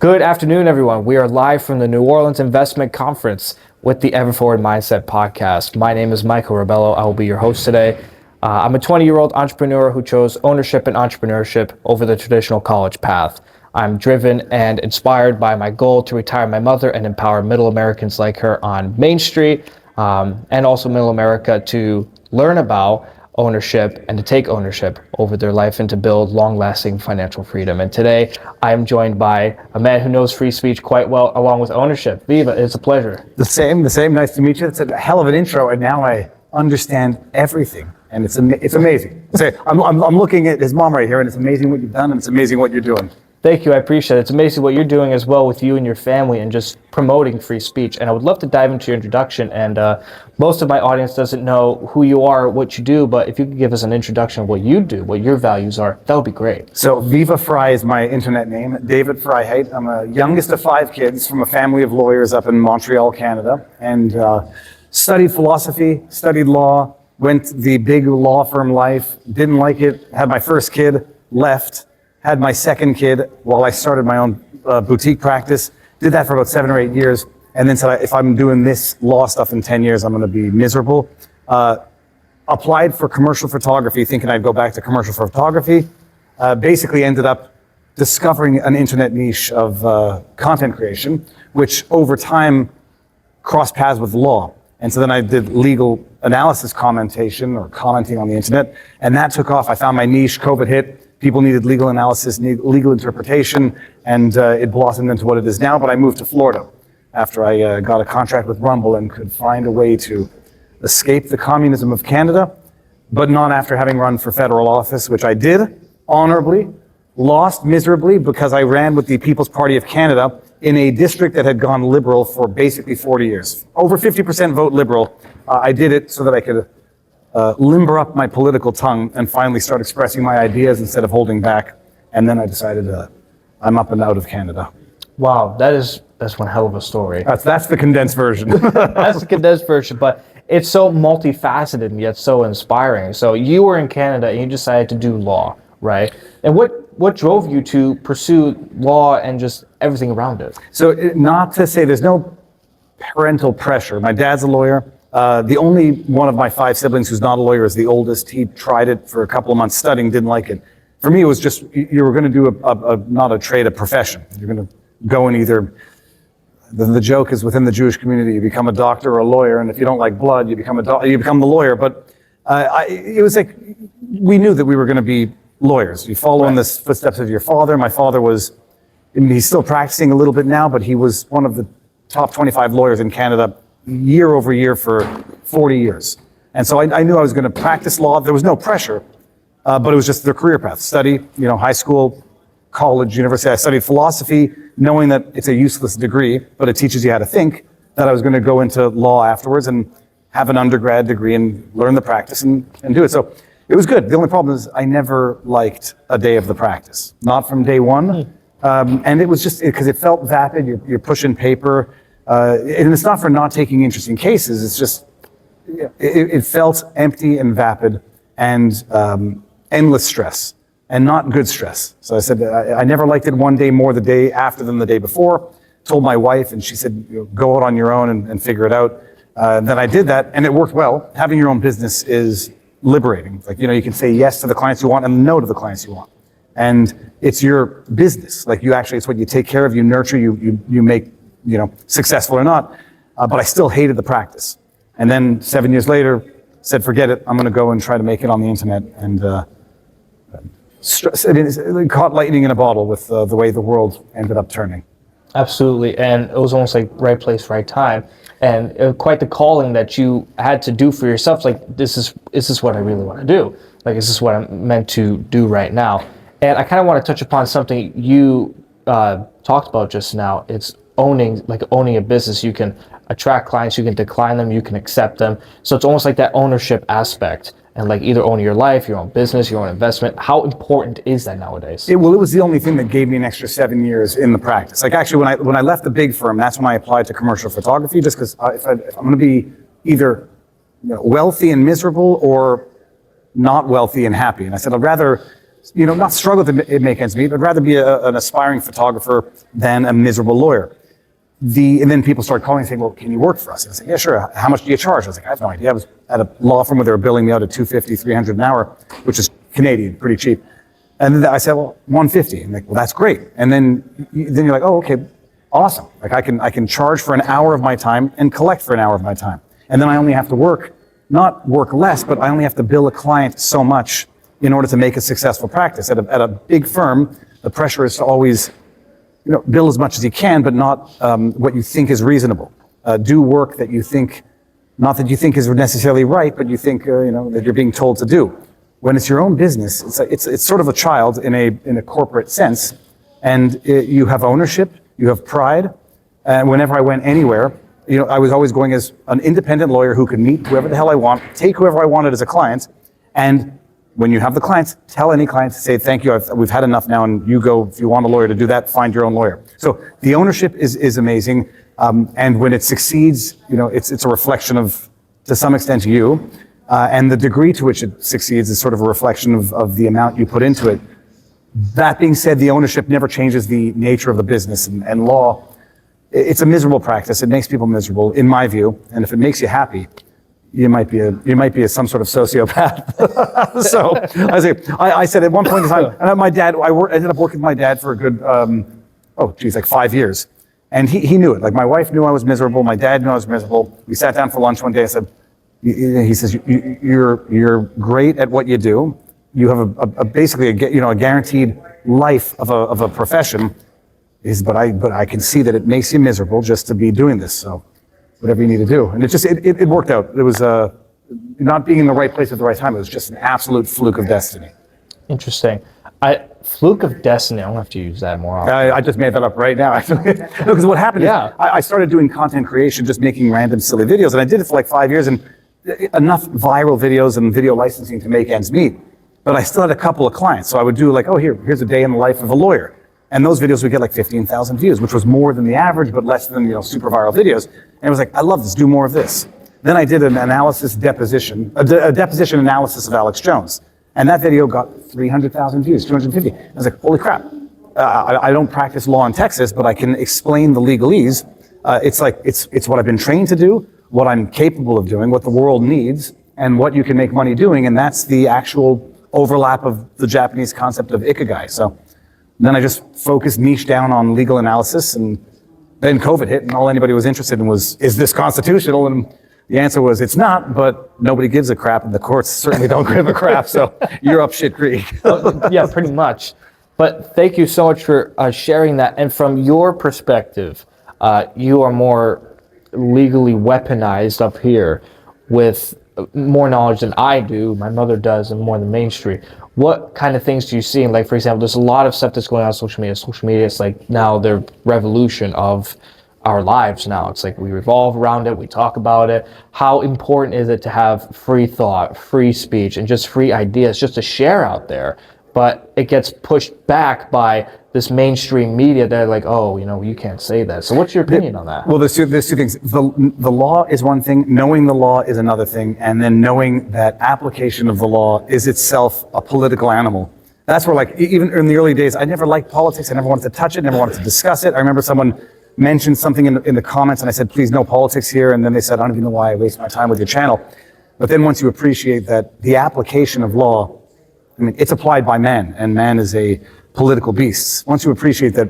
Good afternoon, everyone. We are live from the New Orleans Investment Conference with the Ever Forward Mindset podcast. My name is Michael Rebello. I will be your host today. I'm a 20-year-old entrepreneur who chose ownership and entrepreneurship over the traditional college path. I'm driven and inspired by my goal to retire my mother and empower middle Americans like her on Main Street, and also middle America to learn about ownership and to take ownership over their life and to build long-lasting financial freedom. And today I am joined by a man who knows free speech quite well, along with ownership. Viva, it's a pleasure. The same. Nice to meet you. It's a hell of an intro, and now I understand everything, and it's amazing. I'm looking at his mom right here, and it's amazing what you've done, and it's amazing what you're doing. Thank you, I appreciate it. It's amazing what you're doing as well with you and your family and just promoting free speech. And I would love to dive into your introduction. And most of my audience doesn't know who you are, what you do, but if you could give us an introduction of what you do, what your values are, that would be great. So Viva Frei is my internet name, David Freiheit. I'm the youngest of 5 kids from a family of lawyers up in Montreal, Canada, and studied philosophy, studied law, went the big law firm life, didn't like it, had my first kid, left, had my second kid while I started my own boutique practice. Did that for about 7 or 8 years, and then said, if I'm doing this law stuff in 10 years, I'm going to be miserable. Applied for commercial photography, thinking I'd go back to commercial photography. Basically ended up discovering an internet niche of content creation, which over time crossed paths with law. And so then I did legal analysis commenting on the internet, and that took off. I found my niche. COVID hit. People needed legal analysis, legal interpretation, and it blossomed into what it is now. But I moved to Florida after I got a contract with Rumble and could find a way to escape the communism of Canada, but not after having run for federal office, which I did honorably, lost miserably because I ran with the People's Party of Canada in a district that had gone liberal for basically 40 years. Over 50% vote liberal. I did it so that I could limber up my political tongue and finally start expressing my ideas instead of holding back. And then I decided I'm up and out of Canada. Wow, that's one hell of a story. That's the condensed version. That's the condensed version, but it's so multifaceted and yet so inspiring. So you were in Canada and you decided to do law, right? And what drove you to pursue law and just everything around it? So not to say there's no parental pressure. My dad's a lawyer. The only one of my 5 siblings who's not a lawyer is the oldest. He tried it for a couple of months studying, didn't like it. For me, it was just, you were going to do not a trade, a profession. You're going to go and either, the joke is within the Jewish community, you become a doctor or a lawyer, and if you don't like blood, you become the lawyer. But it was like, we knew that we were going to be lawyers. You follow in the footsteps of your father. My father he's still practicing a little bit now, but he was one of the top 25 lawyers in Canada year over year for 40 years. And so I knew I was going to practice law. There was no pressure, but it was just the career path. Study, high school, college, university. I studied philosophy, knowing that it's a useless degree, but it teaches you how to think, that I was going to go into law afterwards and have an undergrad degree and learn the practice and do it. So it was good. The only problem is I never liked a day of the practice, not from day one. And it was just because it felt vapid. You're pushing paper. And it's not for not taking interesting cases. It's just, it felt empty and vapid and endless stress and not good stress. So I said, I never liked it one day more the day after than the day before. Told my wife, and she said, go out on your own and figure it out. Then I did that, and it worked well. Having your own business is liberating. Like, you can say yes to the clients you want and no to the clients you want. And it's your business. Like, it's what you take care of, you nurture, you make, successful or not, but I still hated the practice. And then 7 years later, said, forget it, I'm going to go and try to make it on the internet. And caught lightning in a bottle with the way the world ended up turning. Absolutely, and it was almost like right place, right time, and quite the calling that you had to do for yourself. Like, this is what I really want to do. Like, is this what I'm meant to do right now? And I kind of want to touch upon something you talked about just now. It's owning a business. You can attract clients, you can decline them, you can accept them. So it's almost like that ownership aspect, and like either owning your life, your own business, your own investment. How important is that nowadays? It was the only thing that gave me an extra 7 years in the practice. Like, actually, when I left the big firm, that's when I applied to commercial photography, just because if I'm going to be either wealthy and miserable or not wealthy and happy. And I said, I'd rather not struggle to make ends meet, but rather be an aspiring photographer than a miserable lawyer. And then people started calling and saying, well, can you work for us? And I said, yeah, sure. How much do you charge? I was like, I have no idea. I was at a law firm where they were billing me out at $250, $300 an hour, which is Canadian, pretty cheap. And then I said, well, $150. And like, well, that's great. And then you're like, oh, okay, awesome. Like I can charge for an hour of my time and collect for an hour of my time. And then I only have to not work less, but I only have to bill a client so much in order to make a successful practice. At a big firm, the pressure is to always bill as much as you can, but not what you think is reasonable. Do work that you think, not that you think is necessarily right, but you think that you're being told to do. When it's your own business, it's sort of a child in a corporate sense, and you have ownership, you have pride. And whenever I went anywhere, I was always going as an independent lawyer who could meet whoever the hell I want, take whoever I wanted as a client, and when you have the clients, tell any client to say, thank you, we've had enough now, and you go, if you want a lawyer to do that, find your own lawyer. So the ownership is amazing, and when it succeeds, it's a reflection of, to some extent, you, and the degree to which it succeeds is sort of a reflection of the amount you put into it. That being said, the ownership never changes the nature of the business, and law, it's a miserable practice. It makes people miserable, in my view, and if it makes you happy, you might be some sort of sociopath. So I said at one point in time, and my dad, I ended up working with my dad for a good, like 5 years. And he knew it. Like my wife knew I was miserable. My dad knew I was miserable. We sat down for lunch one day. I said, he says, you're great at what you do. You have basically a guaranteed life of a profession. But I can see that it makes you miserable just to be doing this. So whatever you need to do. And it worked out. It was not being in the right place at the right time. It was just an absolute fluke of destiny. Interesting. Fluke of destiny, I'm going to have to use that more often. I just made that up right now. Because what happened is I started doing content creation, just making random silly videos. And I did it for like 5 years, and enough viral videos and video licensing to make ends meet. But I still had a couple of clients. So I would do like, here's a day in the life of a lawyer. And those videos would get like 15,000 views, which was more than the average, but less than super viral videos. And I was like, I love this, do more of this. Then I did a deposition analysis of Alex Jones. And that video got 300,000 views, 250. I was like, holy crap. I don't practice law in Texas, but I can explain the legalese. It's what I've been trained to do, what I'm capable of doing, what the world needs, and what you can make money doing. And that's the actual overlap of the Japanese concept of ikigai. So then I just focused niche down on legal analysis, and then COVID hit, and all anybody was interested in was, is this constitutional? And the answer was, it's not, but nobody gives a crap, and the courts certainly don't give a crap, so you're up shit creek. Yeah, pretty much. But thank you so much for sharing that. And from your perspective, you are more legally weaponized up here with more knowledge than I do, my mother does, and more than Main Street. What kind of things do you see? Like, for example, there's a lot of stuff that's going on on social media. Social media is like now the revolution of our lives now. It's like we revolve around it, we talk about it. How important is it to have free thought, free speech, and just free ideas just to share out there? But it gets pushed back by this mainstream media. They're like, oh, you can't say that. So what's your opinion on that? Well, there's two things. The law is one thing, knowing the law is another thing, and then knowing that application of the law is itself a political animal. That's where, like, even in the early days, I never liked politics. I never wanted to touch it, never wanted to discuss it. I remember someone mentioned something in the comments, and I said, please, no politics here. And then they said, I don't even know why I waste my time with your channel. But then once you appreciate that the application of law, it's applied by man, and man is a political beast. Once you appreciate that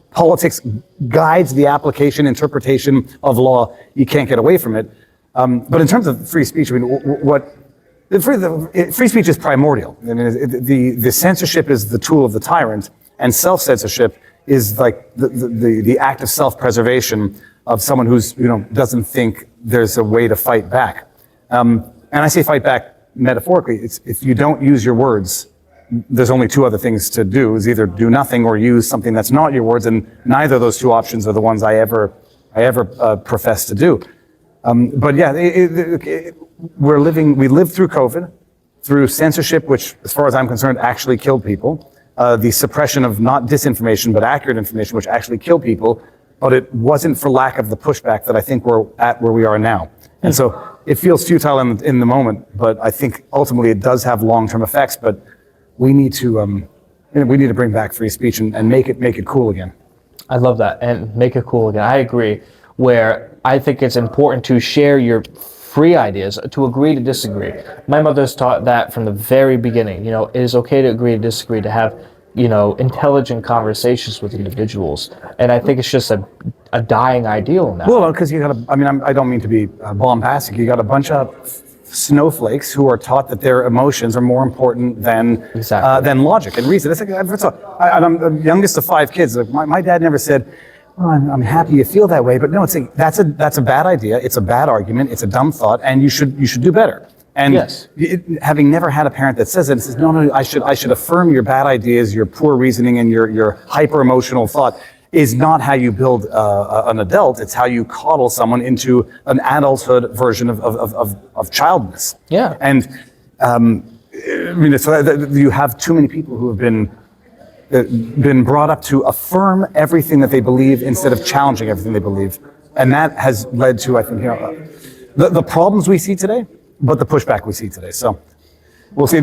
politics guides the application, interpretation of law, you can't get away from it. But in terms of free speech, free speech is primordial. The censorship is the tool of the tyrant, and self-censorship is like the act of self-preservation of someone who's doesn't think there's a way to fight back. And I say fight back metaphorically. It's if you don't use your words, there's only two other things to do: is either do nothing or use something that's not your words. And neither of those two options are the ones I ever profess to do. But yeah, we lived through COVID, through censorship, which, as far as I'm concerned, actually killed people. The suppression of not disinformation, but accurate information, which actually killed people. But it wasn't for lack of the pushback that I think we're at where we are now. And so it feels futile in the moment, but I think ultimately it does have long-term effects. But we need to bring back free speech and make it cool again. I love that, and make it cool again. I agree. Where I think it's important to share your free ideas, to agree to disagree. My mother's taught that from the very beginning. It is okay to agree to disagree, to have intelligent conversations with individuals. And I think it's just a dying ideal now. Well, because I don't mean to be bombastic. You got a bunch of snowflakes who are taught that their emotions are more important than logic and reason. I'm the youngest of 5 kids. My dad never said, well, I'm happy you feel that way, but no, that's a bad idea. It's a bad argument. It's a dumb thought, and you should do better. And yes. Having never had a parent that says it, says, no, I should affirm your bad ideas, your poor reasoning, and your hyper emotional thought is not how you build an adult. It's how you coddle someone into an adulthood version of childness. Yeah. And you have too many people who have been brought up to affirm everything that they believe instead of challenging everything they believe, and that has led to, I think, the problems we see today, but the pushback we see today. So we'll see.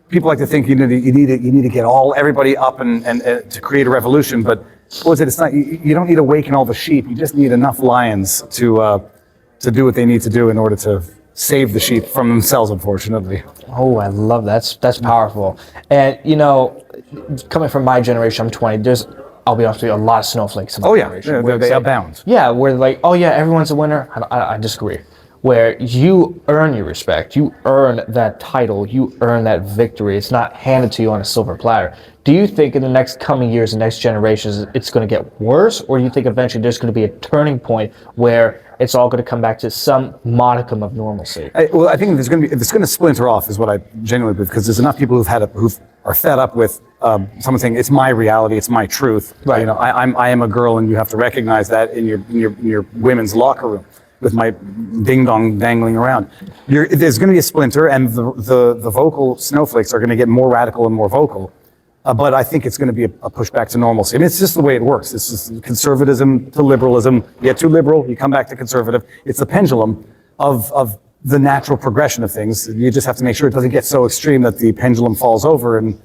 People like to think you need to get everybody up and to create a revolution, but what is it? It's not. You don't need to awaken all the sheep. You just need enough lions to do what they need to do in order to save the sheep from themselves, unfortunately. Oh, I love that. That's powerful. And coming from my generation, I'm 20. I'll be honest with you, a lot of snowflakes in my generation. They abound. Yeah, where like, oh yeah, everyone's a winner. I disagree. Where you earn your respect, you earn that title, you earn that victory. It's not handed to you on a silver platter. Do you think in the next coming years and next generations, it's going to get worse, or do you think eventually there's going to be a turning point where it's all going to come back to some modicum of normalcy? I think if it's going to splinter off, is what I genuinely believe, because there's enough people who are fed up with someone saying it's my reality, it's my truth. Right. I am a girl, and you have to recognize that in your women's locker room, with my ding dong dangling around. There's going to be a splinter, and the vocal snowflakes are going to get more radical and more vocal. But I think it's going to be a pushback to normalcy. I mean, it's just the way it works. It's just conservatism to liberalism. You get too liberal, you come back to conservative. It's the pendulum of the natural progression of things. You just have to make sure it doesn't get so extreme that the pendulum falls over and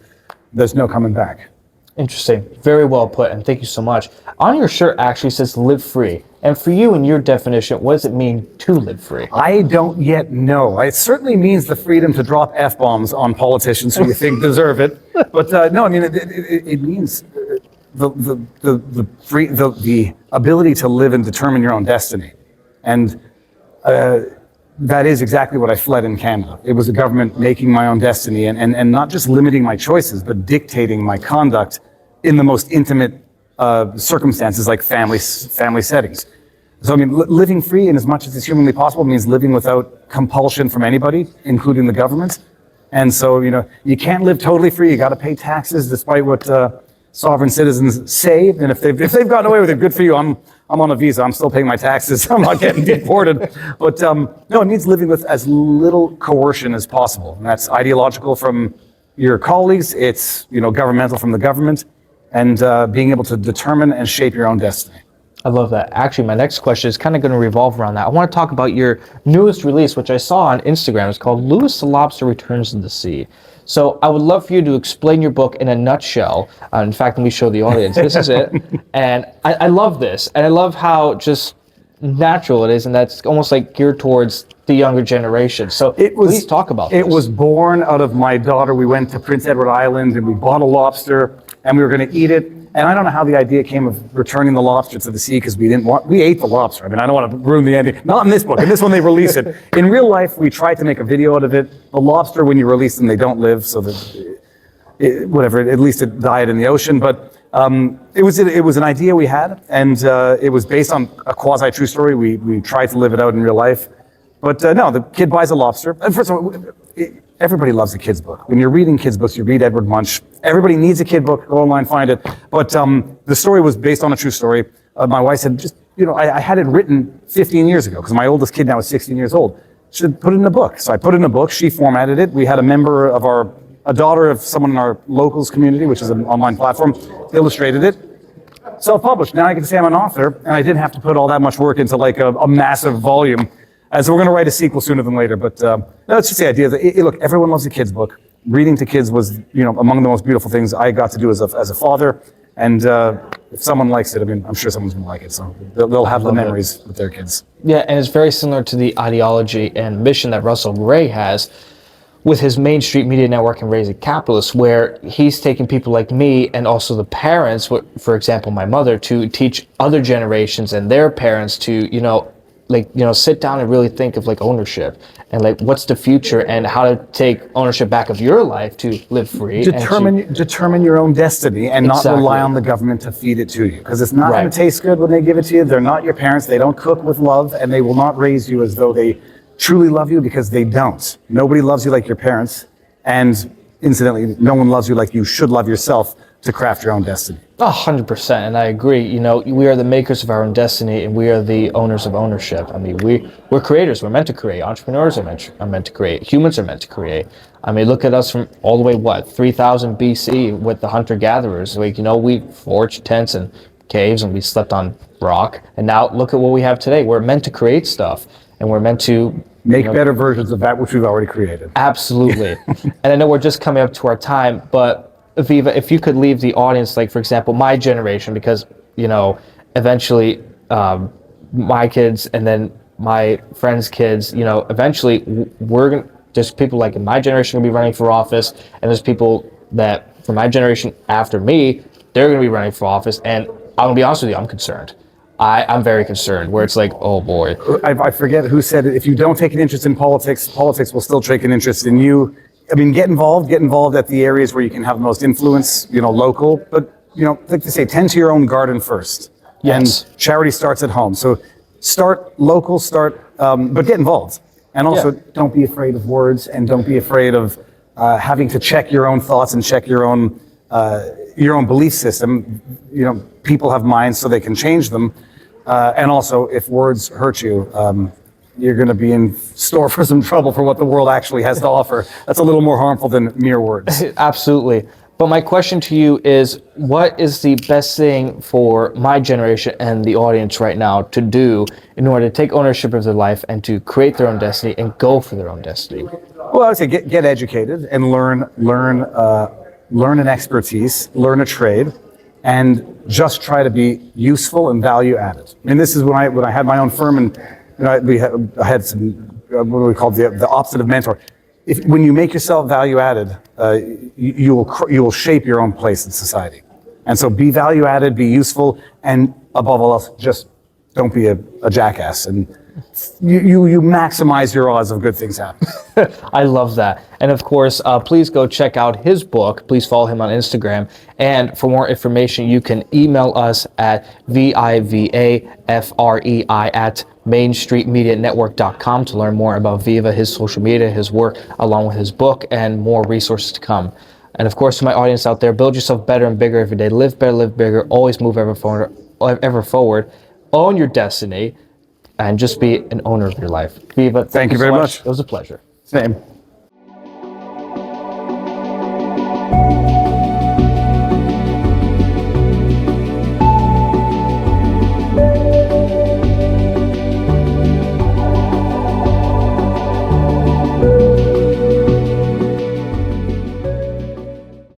there's no coming back. Interesting. Very well put, and thank you so much. On your shirt actually says live free. And for you, in your definition, what does it mean to live free? I don't yet know. It certainly means the freedom to drop F-bombs on politicians who you think deserve it. But no, I mean, it means the ability to live and determine your own destiny. And that is exactly what I fled in Canada. It was a government making my own destiny and not just limiting my choices, but dictating my conduct in the most intimate circumstances, like family settings. So I mean, living free in as much as is humanly possible means living without compulsion from anybody, including the government. And so, you can't live totally free. You got to pay taxes, despite what sovereign citizens say. And if they've gotten away with it, good for you. I'm on a visa. I'm still paying my taxes. I'm not getting deported. But no, it means living with as little coercion as possible. And that's ideological from your colleagues. It's governmental from the government, and being able to determine and shape your own destiny. I love that. Actually, my next question is kind of going to revolve around that. I want to talk about your newest release, which I saw on Instagram. It's called Lewis the Lobster Returns to the Sea. So I would love for you to explain your book in a nutshell. In fact, let me show the audience. This is it. And I love this. And I love how just natural it is, and that's almost like geared towards the younger generation. So please talk about this. It was born out of my daughter. We went to Prince Edward Island, and we bought a lobster, and we were going to eat it. And I don't know how the idea came of returning the lobster to the sea, because we ate the lobster. I mean, I don't want to ruin the ending. Not in this book. In this one, they release it. In real life, we tried to make a video out of it. The lobster, when you release them, they don't live. So at least it died in the ocean. But it was an idea we had, and it was based on a quasi-true story. We tried to live it out in real life. But no, the kid buys a lobster. And first of all, everybody loves a kid's book. When you're reading kids' books, you read Edward Munch. Everybody needs a kid book. Go online, find it. But the story was based on a true story. My wife said, I had it written 15 years ago, because my oldest kid now is 16 years old. Should put it in a book. So I put it in a book. She formatted it. We had a daughter of someone in our locals community, which is an online platform, illustrated it. Self-published. Now I can say I'm an author, and I didn't have to put all that much work into like a massive volume. So we're going to write a sequel sooner than later. But no, it's just the idea that, look, everyone loves a kid's book. reading to kids was, among the most beautiful things I got to do as a father. And if someone likes it, I mean, I'm sure someone's going to like it. So they'll have the memories with their kids. Yeah, and it's very similar to the ideology and mission that Russell Gray has with his Main Street Media Network and Raising Capitalists, where he's taking people like me and also the parents, for example, my mother, to teach other generations and their parents to, sit down and really think of like ownership and like what's the future and how to take ownership back of your life to live free. Determine your own destiny and not rely on the government to feed it to you, because it's not going to taste good when they give it to you. They're not your parents. They don't cook with love, and they will not raise you as though they truly love you, because they don't. Nobody loves you like your parents, and incidentally, no one loves you like you should love yourself to craft your own destiny. 100%, and I agree. We are the makers of our own destiny, and we are the owners of ownership. I mean, we're creators. We're meant to create. Entrepreneurs are meant to create. Humans are meant to create. I mean, look at us from all the way, 3000 BC with the hunter-gatherers. We forged tents and caves, and we slept on rock. And now look at what we have today. We're meant to create stuff, and we're meant to make better versions of that which we've already created. Absolutely. And I know we're just coming up to our time, but Viva, if you could leave the audience, like, for example, my generation, because, eventually my kids and then my friends' kids, eventually there's people like in my generation going to be running for office, and there's people that from my generation after me, they're going to be running for office. And I'm going to be honest with you, I'm concerned. I'm very concerned, where it's like, oh boy. I forget who said it. If you don't take an interest in politics, politics will still take an interest in you. I mean, get involved at the areas where you can have the most influence, local. But, like they say, tend to your own garden first. Yes. And charity starts at home. So start local, but get involved. And also, don't be afraid of words, and don't be afraid of having to check your own thoughts and check your own belief system. People have minds, so they can change them. And also, if words hurt you, you're going to be in store for some trouble for what the world actually has to offer. That's a little more harmful than mere words. Absolutely. But my question to you is, what is the best thing for my generation and the audience right now to do in order to take ownership of their life and to create their own destiny and go for their own destiny? Well, I would say get educated and learn an expertise, learn a trade, and just try to be useful and value added. And this is when I had my own firm, and I had some what we call the opposite of mentor. When you make yourself value added, you will shape your own place in society. And so be value added, be useful, and above all else, just don't be a jackass. And you maximize your odds of good things happening. I love that. And of course, please go check out his book. Please follow him on Instagram. And for more information, you can email us at vivafrei@mainstreetmedianetwork.com to learn more about Viva, his social media, his work, along with his book, and more resources to come. And of course, to my audience out there, build yourself better and bigger every day. Live better, live bigger. Always move ever forward. Own your destiny. And just be an owner of your life. Viva, thank you very much. It was a pleasure. Same.